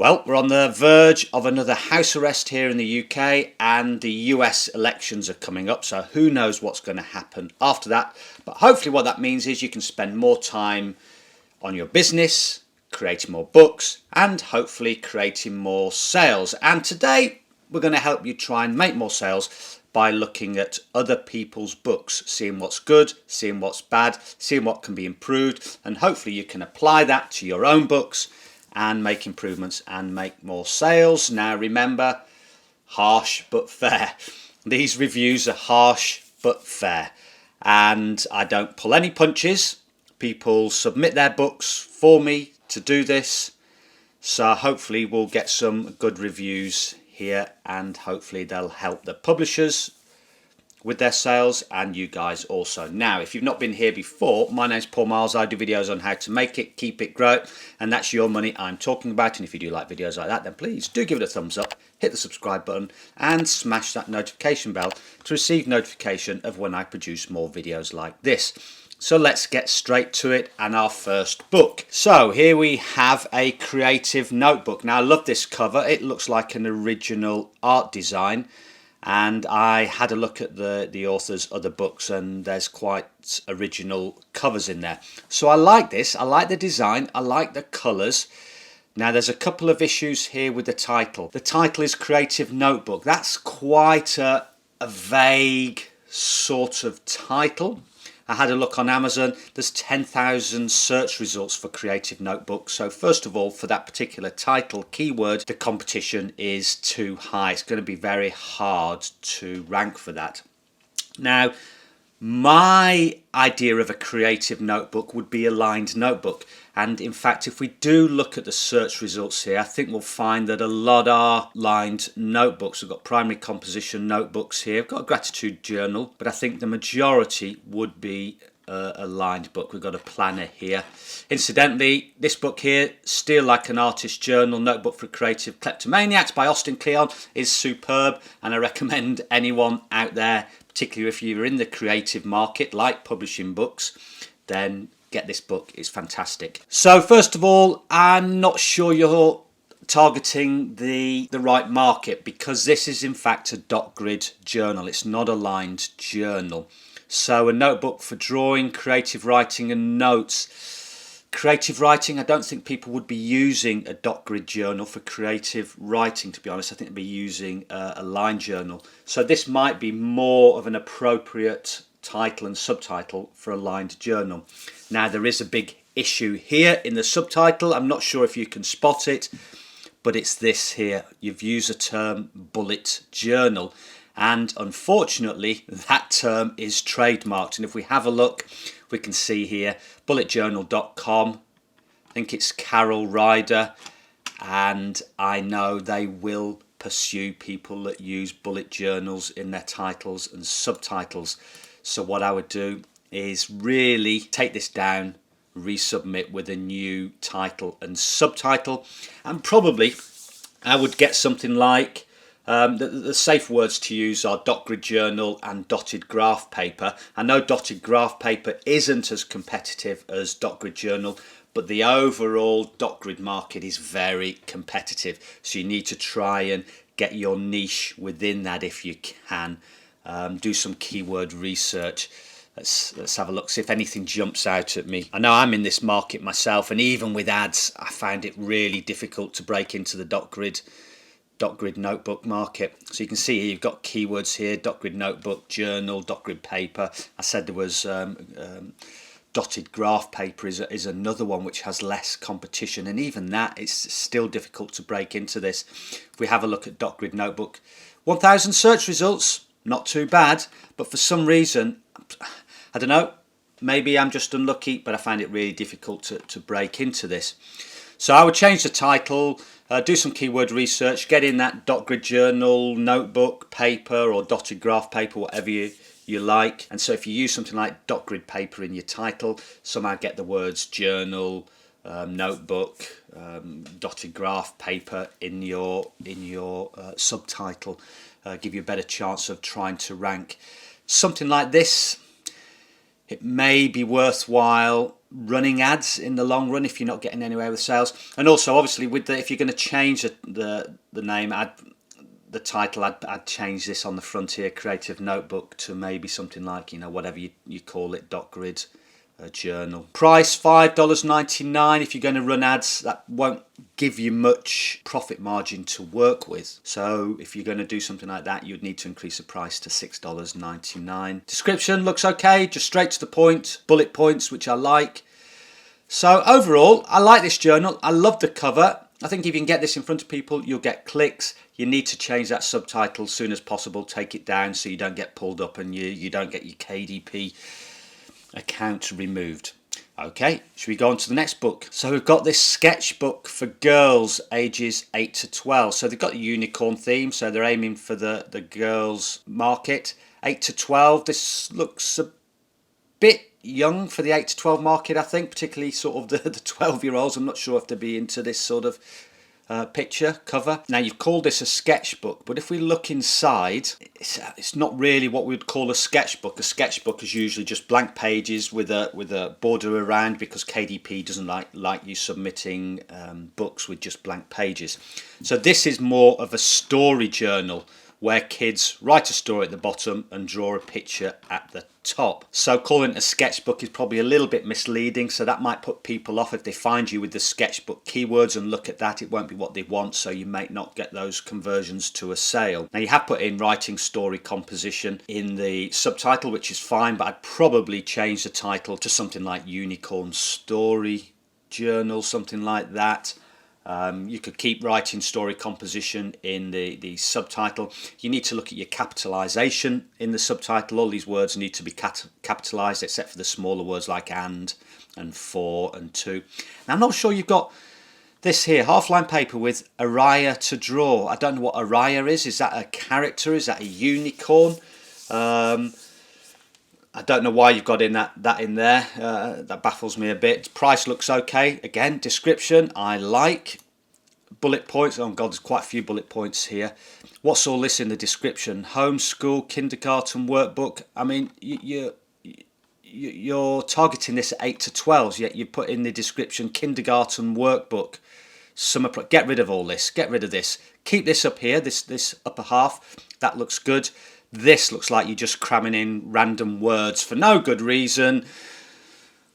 Well, we're on the verge of another house arrest here in the UK, and the US elections are coming up, so who knows what's going to happen after that. But hopefully what that means is you can spend more time on your business, creating more books, and hopefully creating more sales. And today we're going to help you try and make more sales by looking at other people's books, seeing what's good, seeing what's bad, seeing what can be improved, and hopefully you can apply that to your own books and make improvements and make more sales. Now remember, harsh but fair. These reviews are harsh but fair, and I don't pull any punches. People submit their books for me to do this, so hopefully we'll get some good reviews here, and hopefully they'll help the publishers with their sales and you guys also. Now, if you've not been here before, my name's Paul Marles. I do videos on how to make it, keep it, grow it, and that's your money I'm talking about. And if you do like videos like that, then please do give it a thumbs up, hit the subscribe button, and smash that notification bell to receive notification of when I produce more videos like this. So let's get straight to it and our first book. So here we have a creative notebook. Now I love this cover. It looks like an original art design. And I had a look at the author's other books, and there's quite original covers in there. So I like this. I like the design. I like the colours. Now there's a couple of issues here with the title. The title is Creative Notebook. That's quite a vague sort of title. I had a look on Amazon. There's 10,000 search results for Creative Notebook. So first of all, for that particular title keyword, the competition is too high. It's going to be very hard to rank for that. Now, my idea of a creative notebook would be a lined notebook. And in fact, if we do look at the search results here, I think we'll find that a lot are lined notebooks. We've got primary composition notebooks here. We've got a gratitude journal, but I think the majority would be a lined book. We've got a planner here. Incidentally, this book here, Steal Like an Artist Journal, Notebook for Creative Kleptomaniacs by Austin Kleon, is superb, and I recommend anyone out there, particularly if you're in the creative market like publishing books, then get this book. It's fantastic. So first of all, I'm not sure you're targeting the right market, because this is in fact a dot grid journal. It's not a lined journal. So a notebook for drawing, creative writing and notes. Creative writing, I don't think people would be using a dot grid journal for creative writing, to be honest. I think they'd be using a line journal. So this might be more of an appropriate title and subtitle for a lined journal. Now there is a big issue here in the subtitle. I'm not sure if you can spot it, but it's this here. You've used the term bullet journal, and unfortunately that term is trademarked. And if we have a look, we can see here bulletjournal.com. I think it's Carol Ryder, and I know they will pursue people that use bullet journals in their titles and subtitles. So what I would do is really take this down, resubmit with a new title and subtitle, and probably I would get something like the safe words to use are dot grid journal and dotted graph paper. I know dotted graph paper isn't as competitive as dot grid journal, but the overall dot grid market is very competitive, so you need to try and get your niche within that if you can. Do some keyword research. Let's have a look, see if anything jumps out at me. I know I'm in this market myself, and even with ads I find it really difficult to break into the dot grid notebook market. So you can see here you've got keywords here: dot grid notebook, journal, dot grid paper. I said there was dotted graph paper is another one which has less competition, and even that it's still difficult to break into this. If we have a look at dot grid notebook, 1,000 search results, not too bad, but for some reason, I don't know, maybe I'm just unlucky, but I find it really difficult to break into this. So I would change the title, do some keyword research, get in that dot grid journal, notebook, paper, or dotted graph paper, whatever you like. And so if you use something like dot grid paper in your title, somehow get the words journal, notebook, dotted graph paper in your subtitle, give you a better chance of trying to rank. Something like this, it may be worthwhile running ads in the long run if you're not getting anywhere with sales. And also, obviously, with if you're going to change the name, the title, I'd change this on the front here, Creative Notebook, to maybe something like, whatever you call it, dot grid journal. Price $5.99. If you're going to run ads, that won't give you much profit margin to work with. So if you're going to do something like that, you'd need to increase the price to $6.99. Description looks okay, just straight to the point, bullet points, which I like. So overall, I like this journal. I love the cover. I think if you can get this in front of people, you'll get clicks. You need to change that subtitle as soon as possible. Take it down so you don't get pulled up and you don't get your KDP account removed. Okay, should we go on to the next book? So we've got this sketchbook for girls ages 8 to 12. So they've got the unicorn theme, so they're aiming for the girls market. 8 to 12, this looks a bit young for the 8 to 12 market, I think, particularly sort of the 12-year-olds. I'm not sure if they'd be into this sort of picture cover. Now, you've called this a sketchbook, but if we look inside, it's not really what we'd call a sketchbook. A sketchbook is usually just blank pages with a border around, because KDP doesn't like you submitting books with just blank pages. So this is more of a story journal where kids write a story at the bottom and draw a picture at the top. So calling it a sketchbook is probably a little bit misleading, so that might put people off. If they find you with the sketchbook keywords and look at that, it won't be what they want, so you may not get those conversions to a sale. Now, you have put in writing story composition in the subtitle, which is fine, but I'd probably change the title to something like Unicorn Story Journal, something like that. You could keep writing story composition in the subtitle. You need to look at your capitalization in the subtitle. All these words need to be capitalized except for the smaller words like and for and to. Now, I'm not sure you've got this here, half-line paper with Araya to draw. I don't know what Araya is. Is that a character? Is that a unicorn? I don't know why you've got in that in there. That baffles me a bit. Price looks okay. Again, description I like. Bullet points. Oh God, there's quite a few bullet points here. What's all this in the description? Homeschool, kindergarten workbook. I mean, you're targeting this at 8 to 12s, yet you put in the description kindergarten workbook. Get rid of all this. Get rid of this. Keep this up here. This upper half. That looks good. This looks like you're just cramming in random words for no good reason,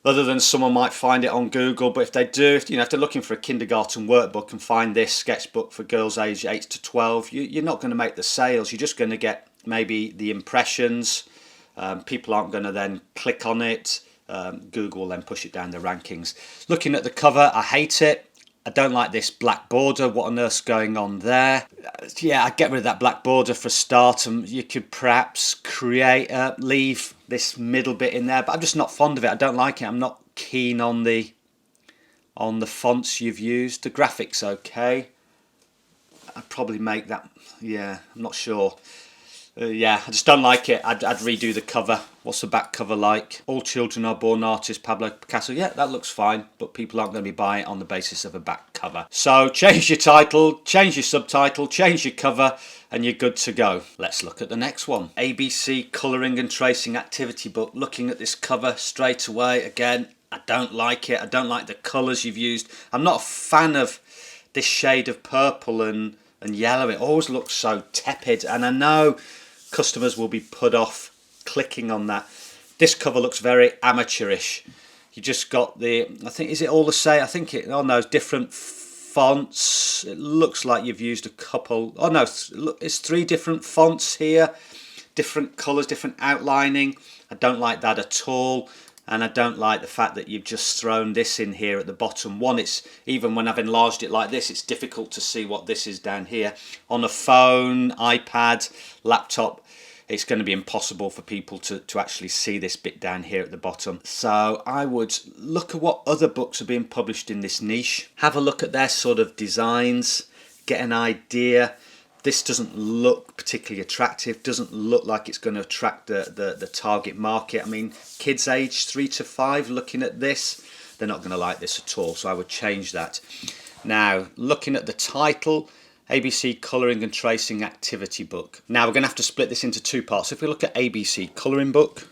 other than someone might find it on Google. But if they do, if they're looking for a kindergarten workbook and find this sketchbook for girls aged 8 to 12, you're not going to make the sales. You're just going to get maybe the impressions. People aren't going to then click on it. Google will then push it down the rankings. Looking at the cover, I hate it. I don't like this black border. What on earth's going on there? Yeah, I'd get rid of that black border for a start, and you could perhaps leave this middle bit in there, but I'm just not fond of it. I don't like it. I'm not keen on the fonts you've used. The graphics okay. I'd probably make that. Yeah, I'm not sure. Yeah, I just don't like it. I'd redo the cover. What's the back cover like? All children are born artists, Pablo Picasso. Yeah, that looks fine, but people aren't going to be buying it on the basis of a back cover. So change your title, change your subtitle, change your cover, and you're good to go. Let's look at the next one. ABC Colouring and Tracing Activity Book. Looking at this cover straight away, again, I don't like it. I don't like the colours you've used. I'm not a fan of this shade of purple and yellow. It always looks so tepid, and I know customers will be put off clicking on that. This cover looks very amateurish. You just got I think, is it all the same? I think different fonts. It looks like you've used a couple. Oh no, it's 3 different fonts here, different colours, different outlining. I don't like that at all. And I don't like the fact that you've just thrown this in here at the bottom. One, it's even when I've enlarged it like this, it's difficult to see what this is down here. On a phone, iPad, laptop, it's going to be impossible for people to actually see this bit down here at the bottom. So I would look at what other books are being published in this niche. Have a look at their sort of designs, get an idea. This doesn't look particularly attractive, doesn't look like it's going to attract the target market. I mean, kids aged 3 to 5 looking at this, they're not going to like this at all, so I would change that. Now, looking at the title, ABC Colouring and Tracing Activity Book. Now, we're going to have to split this into 2 parts. If we look at ABC Colouring Book,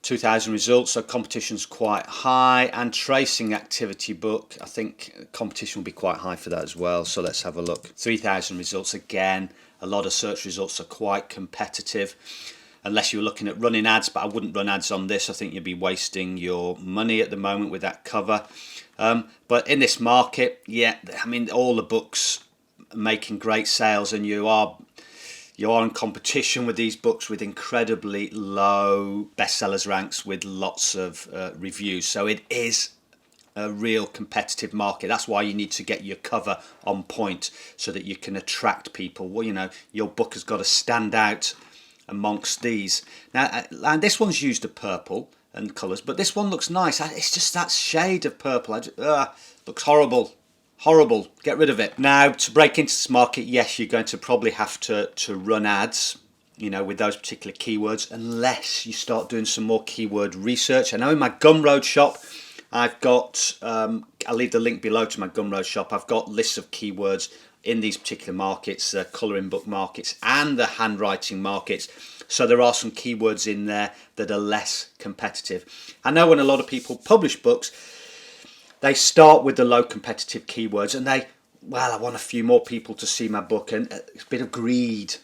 2,000 results, so competition's quite high. And tracing activity book, I think competition will be quite high for that as well. So let's have a look. 3,000 results again. A lot of search results are quite competitive, unless you're looking at running ads, but I wouldn't run ads on this. I think you'd be wasting your money at the moment with that cover. But in this market, yeah, I mean, all the books are making great sales, and you are in competition with these books with incredibly low bestsellers ranks with lots of reviews. So it is a real competitive market. That's why you need to get your cover on point so that you can attract people. Well, you know, your book has got to stand out amongst these. Now, and this one's used a purple and colours, but this one looks nice. It's just that shade of purple. Looks horrible. Horrible. Get rid of it. Now, to break into this market, yes, you're going to probably have to run ads, you know, with those particular keywords, unless you start doing some more keyword research. I know in my Gumroad shop, I've got, I'll leave the link below to my Gumroad shop. I've got lists of keywords in these particular markets, colouring book markets and the handwriting markets. So there are some keywords in there that are less competitive. I know when a lot of people publish books, they start with the low competitive keywords and I want a few more people to see my book, and a bit of greed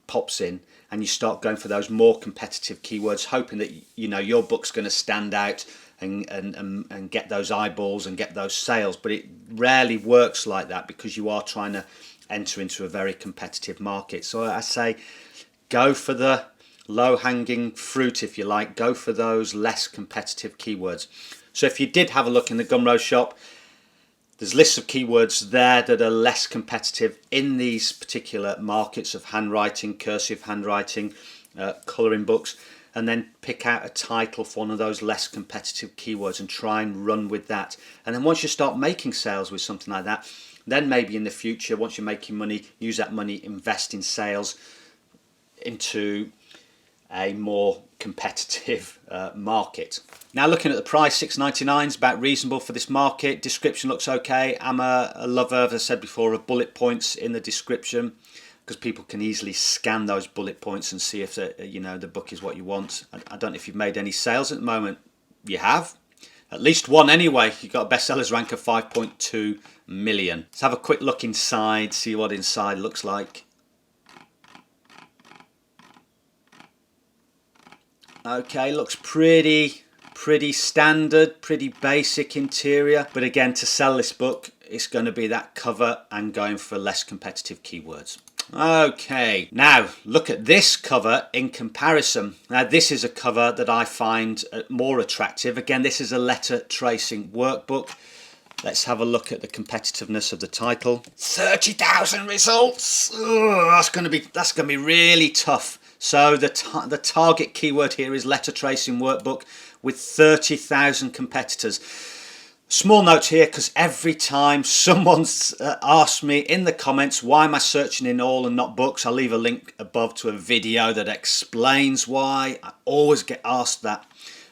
pops in, and you start going for those more competitive keywords, hoping that, you know, your book's going to stand out and get those eyeballs and get those sales. But it rarely works like that, because you are trying to enter into a very competitive market. So I say go for the low-hanging fruit, if you like. Go for those less competitive keywords. So if you did have a look in the Gumroad shop, there's lists of keywords there that are less competitive in these particular markets of handwriting, cursive handwriting, colouring books, and then pick out a title for one of those less competitive keywords and try and run with that. And then once you start making sales with something like that, then maybe in the future, once you're making money, use that money, invest in sales into a more competitive market. Now, looking at the price, $6.99 is about reasonable for this market. Description looks okay. I'm a lover, as I said before, of bullet points in the description, because people can easily scan those bullet points and see if the book is what you want. I don't know if you've made any sales at the moment. You have? At least one anyway. You've got a bestsellers rank of 5.2 million. Let's have a quick look inside, see what inside looks like. Okay, looks pretty standard, pretty basic interior. But again, to sell this book, it's going to be that cover and going for less competitive keywords. Okay, now look at this cover in comparison. Now this is a cover that I find more attractive. Again, this is a letter tracing workbook. Let's have a look at the competitiveness of the title. 30,000 results. Ugh, that's going to be really tough. So the target keyword here is letter tracing workbook with 30,000 competitors. Small note here, because every time someone's asked me in the comments, why am I searching in all and not books? I'll leave a link above to a video that explains why. I always get asked that.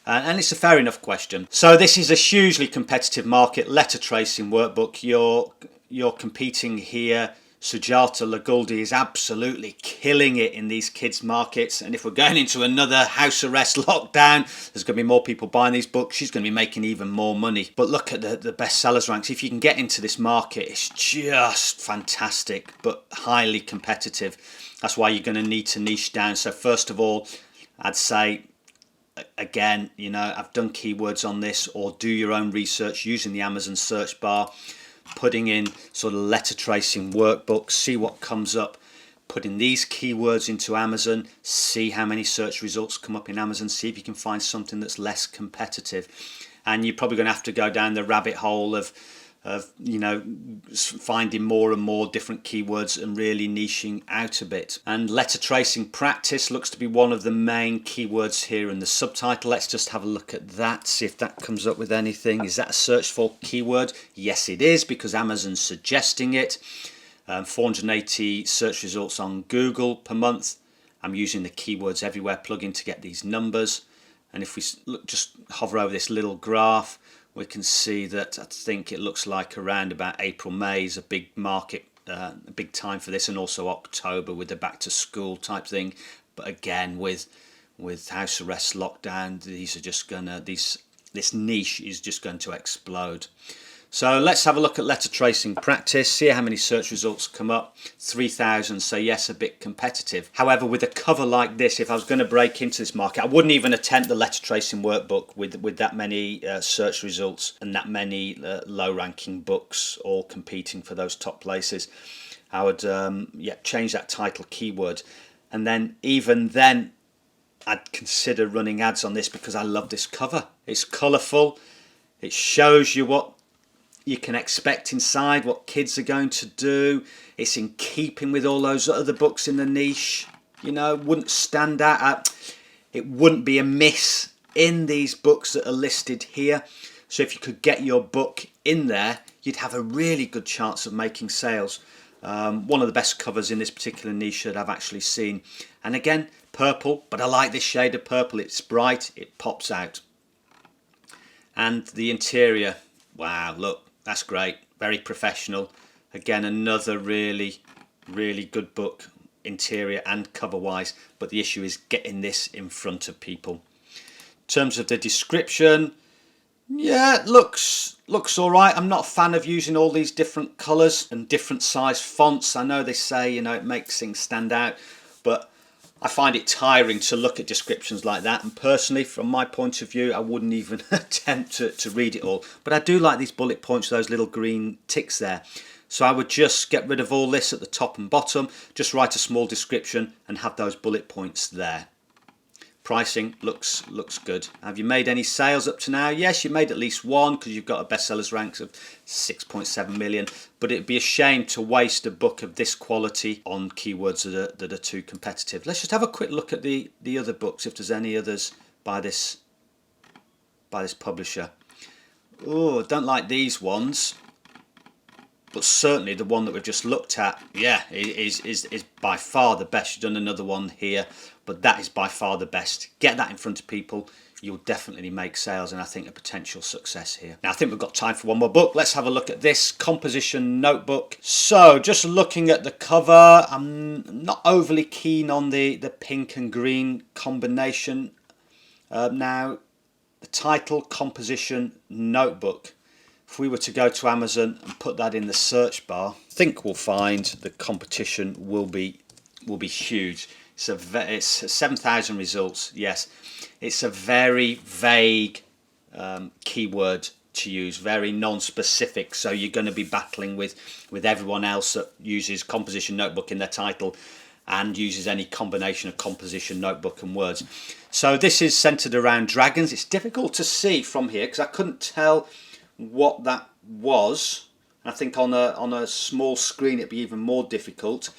And it's a fair enough question. So this is a hugely competitive market, letter tracing workbook. You're competing here. Sujata Laguldi is absolutely killing it in these kids markets, and if we're going into another house arrest lockdown, there's going to be more people buying these books. She's going to be making even more money. But look at the bestsellers ranks. If you can get into this market, it's just fantastic, but highly competitive. That's why you're going to need to niche down. So first of all, I'd say, again, you know, I've done keywords on this, or do your own research using the Amazon search bar, putting in sort of letter tracing workbooks, see what comes up, putting these keywords into Amazon, see how many search results come up in Amazon, see if you can find something that's less competitive. And you're probably going to have to go down the rabbit hole of you know, finding more and more different keywords and really niching out a bit. And letter tracing practice looks to be one of the main keywords here in the subtitle. Let's just have a look at that, see if that comes up with anything. Is that a search for keyword? Yes, it is, because Amazon's suggesting it. 480 search results on Google per month. I'm using the Keywords Everywhere plugin to get these numbers. And if we look, just hover over this little graph, we can see that I think it looks like around about April, May is a big market, a big time for this, and also October with the back to school type thing. But again, with with house arrest, lockdown, this niche is just going to explode. So let's have a look at letter tracing practice, see how many search results come up. 3,000, so yes, a bit competitive. However, with a cover like this, if I was going to break into this market, I wouldn't even attempt the letter tracing workbook with that many search results and that many low ranking books all competing for those top places. I would change that title keyword, and then even then I'd consider running ads on this because I love this cover. It's colourful, it shows you what you can expect inside, what kids are going to do. It's in keeping with all those other books in the niche. You know, wouldn't stand out. It wouldn't be a miss in these books that are listed here. So if you could get your book in there, you'd have a really good chance of making sales. One of the best covers in this particular niche that I've actually seen. And again, purple, but I like this shade of purple. It's bright, it pops out. And the interior, wow, look, that's great, very professional. Again, another really good book, interior and cover wise, but the issue is getting this in front of people. In terms of the description, yeah, looks all right. I'm not a fan of using all these different colours and different size fonts. I know they say, you know, it makes things stand out, but I find it tiring to look at descriptions like that, and personally, from my point of view, I wouldn't even attempt to read it all. But I do like these bullet points, those little green ticks there. So I would just get rid of all this at the top and bottom, just write a small description and have those bullet points there. Pricing looks good. Have you made any sales up to now? Yes, you made at least one because you've got a bestsellers ranks of 6.7 million. But it'd be a shame to waste a book of this quality on keywords that are too competitive. Let's just have a quick look at the other books, if there's any others by this publisher. Oh, I don't like these ones. But certainly the one that we've just looked at, yeah, is by far the best. You've done another one here, but that is by far the best. Get that in front of people, you'll definitely make sales, and I think a potential success here. Now I think we've got time for one more book. Let's have a look at this composition notebook. So just looking at the cover, I'm not overly keen on the pink and green combination. Now the title, composition notebook. If we were to go to Amazon and put that in the search bar, I think we'll find the competition will be huge. It's 7,000 results. Yes, it's a very vague keyword to use, very non-specific. So you're going to be battling with everyone else that uses composition notebook in their title and uses any combination of composition notebook and words. So this is centered around dragons. It's difficult to see from here because I couldn't tell what that was. I think on a small screen it'd be even more difficult,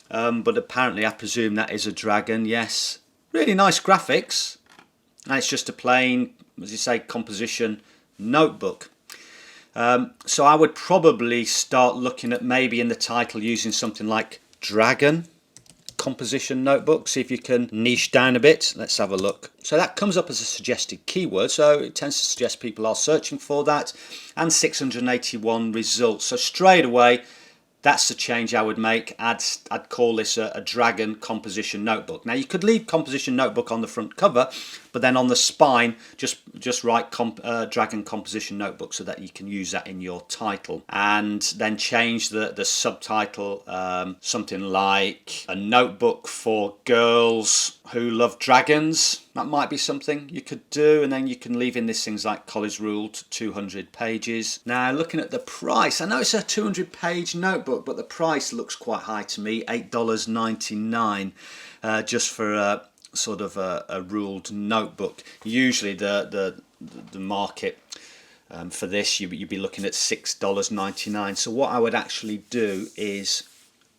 but apparently I presume that is a dragon. Yes, really nice graphics, and it's just a plain, as you say, composition notebook. So I would probably start looking at maybe in the title using something like dragon composition notebook, see if you can niche down a bit. Let's have a look. So that comes up as a suggested keyword, so it tends to suggest people are searching for that, and 681 results. So straight away, that's the change I would make. I'd call this a dragon composition notebook. Now you could leave composition notebook on the front cover, but then on the spine just write dragon composition notebook so that you can use that in your title, and then change the subtitle something like a notebook for girls who love dragons. That might be something you could do, and then you can leave in this things like college ruled 200 pages. Now looking at the price, I know it's a 200 page notebook, but the price looks quite high to me, $8.99 just for a sort of a ruled notebook. Usually the market for this you'd be looking at $6.99. So what I would actually do is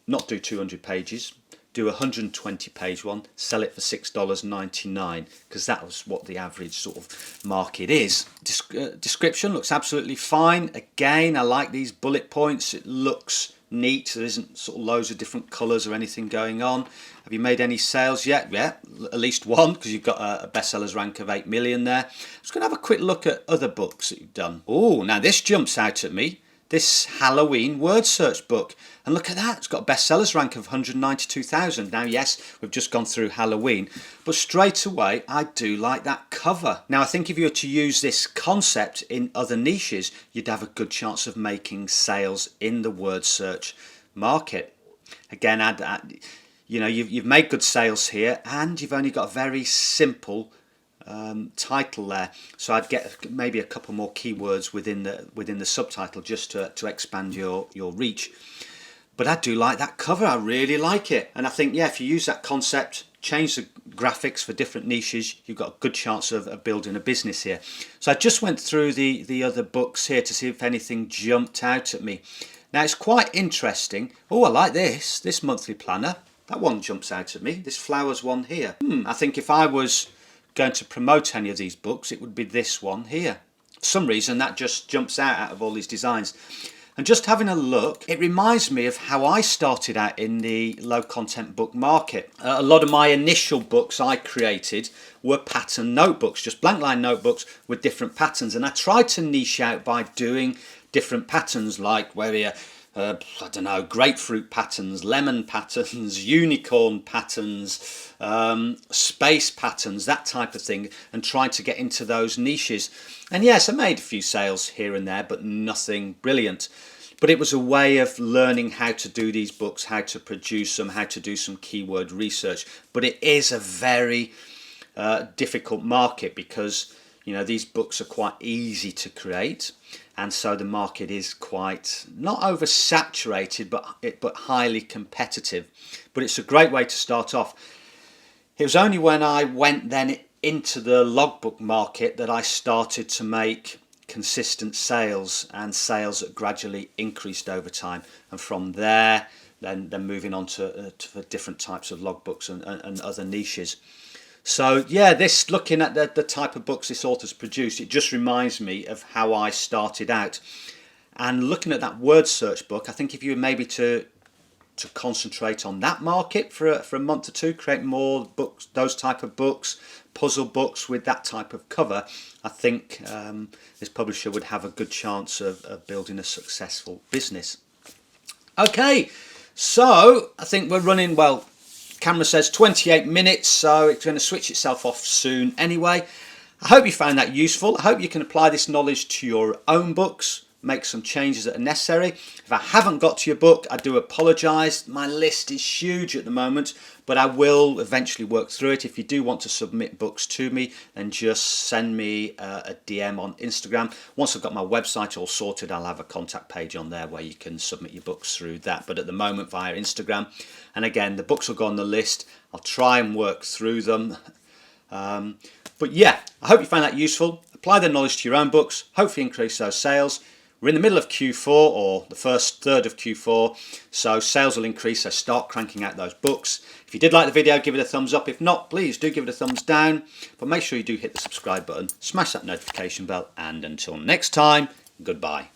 not do 200 pages, do a 120 page one, sell it for $6.99, because that was what the average sort of market is. Description looks absolutely fine. Again, I like these bullet points. It looks neat. There isn't sort of loads of different colours or anything going on. Have you made any sales yet? Yeah, at least one, because you've got a bestsellers rank of 8 million there. I'm just going to have a quick look at other books that you've done. Oh, now this jumps out at me. this Halloween word search book. And look at that, it's got a bestsellers rank of 192,000. Now yes, we've just gone through Halloween, but straight away I do like that cover. Now I think if you were to use this concept in other niches, you'd have a good chance of making sales in the word search market. Again, you know, you've made good sales here, and you've only got a very simple title there, so I'd get maybe a couple more keywords within the subtitle just to expand your reach. But I do like that cover, I really like it, and I think, yeah, if you use that concept, change the graphics for different niches, you've got a good chance of building a business here. So I just went through the other books here to see if anything jumped out at me. Now it's quite interesting. Oh, I like this monthly planner. That one jumps out at me, this flowers one here. I think if I was going to promote any of these books, it would be this one here. For some reason that just jumps out of all these designs. And just having a look, it reminds me of how I started out in the low content book market. A lot of my initial books I created were pattern notebooks, just blank line notebooks with different patterns, and I tried to niche out by doing different patterns, like where you I don't know, grapefruit patterns, lemon patterns, unicorn patterns, space patterns, that type of thing, and trying to get into those niches. And yes, I made a few sales here and there, but nothing brilliant. But it was a way of learning how to do these books, how to produce them, how to do some keyword research. But it is a very difficult market, because you know, these books are quite easy to create, and so the market is quite not oversaturated, but highly competitive. But it's a great way to start off. It was only when I went then into the logbook market that I started to make consistent sales, and sales that gradually increased over time, and from there then moving on to different types of logbooks and other niches. So yeah, this, looking at the type of books this author's produced, it just reminds me of how I started out. And looking at that word search book, I think if you were maybe to concentrate on that market for a month or two, create more books, those type of books, puzzle books with that type of cover, I think this publisher would have a good chance of building a successful business. Okay, so I think we're running, well, camera says 28 minutes, so it's going to switch itself off soon anyway. I hope you found that useful. I hope you can apply this knowledge to your own books, make some changes that are necessary. If I haven't got to your book, I do apologise. My list is huge at the moment, but I will eventually work through it. If you do want to submit books to me, then just send me a DM on Instagram. Once I've got my website all sorted, I'll have a contact page on there where you can submit your books through that, but at the moment via Instagram. And again, the books will go on the list. I'll try and work through them. But yeah, I hope you find that useful. Apply the knowledge to your own books, hopefully increase those sales. We're in the middle of Q4, or the first third of Q4, so sales will increase, so start cranking out those books. If you did like the video, give it a thumbs up. If not, please do give it a thumbs down. But make sure you do hit the subscribe button, smash that notification bell, and until next time, goodbye.